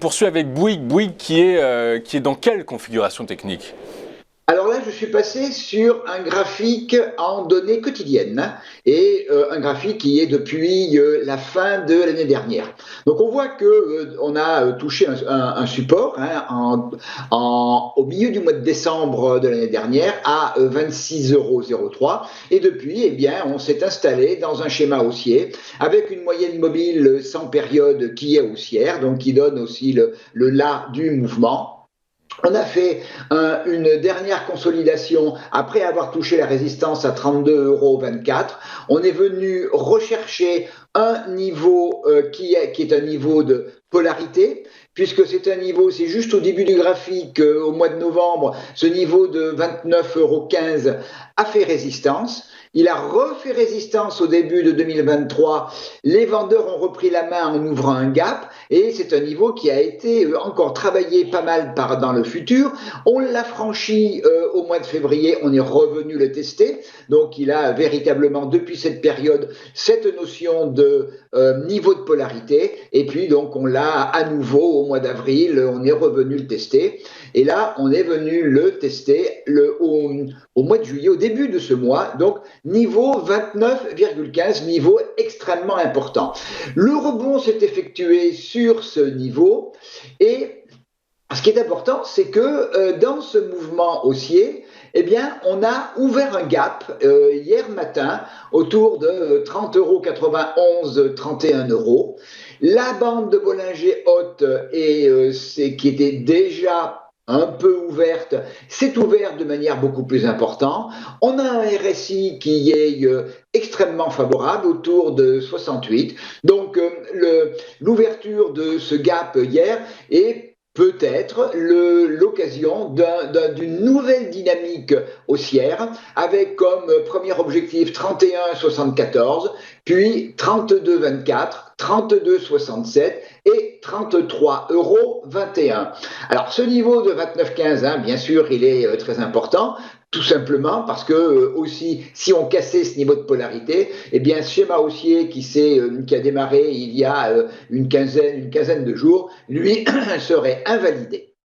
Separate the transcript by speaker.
Speaker 1: poursuit avec Bouygues. Bouygues qui est dans quelle configuration technique?
Speaker 2: Alors là, je suis passé sur un graphique en données quotidiennes, hein, et un graphique qui est depuis la fin de l'année dernière. Donc on voit que on a touché un support, hein, au milieu du mois de décembre de l'année dernière à 26,03 € et depuis, eh bien, on s'est installé dans un schéma haussier avec une moyenne mobile sans période qui est haussière, donc qui donne aussi le là du mouvement. On a fait une dernière consolidation après avoir touché la résistance à 32,24 €. On est venu rechercher un niveau qui est un niveau de polarité, puisque c'est un niveau, c'est juste au début du graphique, au mois de novembre, ce niveau de 29,15 € a fait résistance. Il a refait résistance au début de 2023. Les vendeurs ont repris la main en ouvrant un gap et c'est un niveau qui a été encore travaillé pas mal dans le futur. On l'a franchi au mois de février, on est revenu le tester. Donc il a véritablement depuis cette période cette notion de niveau de polarité et puis donc on l'a à nouveau au mois d'avril, on est revenu le tester. Et là, on est venu le tester au mois de juillet, au début de ce mois, donc niveau 29,15, niveau extrêmement important. Le rebond s'est effectué sur ce niveau et ce qui est important, c'est que dans ce mouvement haussier, eh bien, on a ouvert un gap hier matin autour de 30,91 €, 31 €. La bande de Bollinger haute, qui était déjà un peu ouverte, s'est ouverte de manière beaucoup plus importante. On a un RSI qui est extrêmement favorable, autour de 68. Donc, l'ouverture de ce gap hier est peut-être l'occasion d'une nouvelle dynamique haussière, avec comme premier objectif 31,74, puis 32,24, 32,67 et 33,21 €. Alors ce niveau de 29,15, hein, bien sûr, il est très important, tout simplement parce que aussi, si on cassait ce niveau de polarité, eh bien, ce schéma haussier qui a démarré il y a une quinzaine de jours, lui, serait invalidé.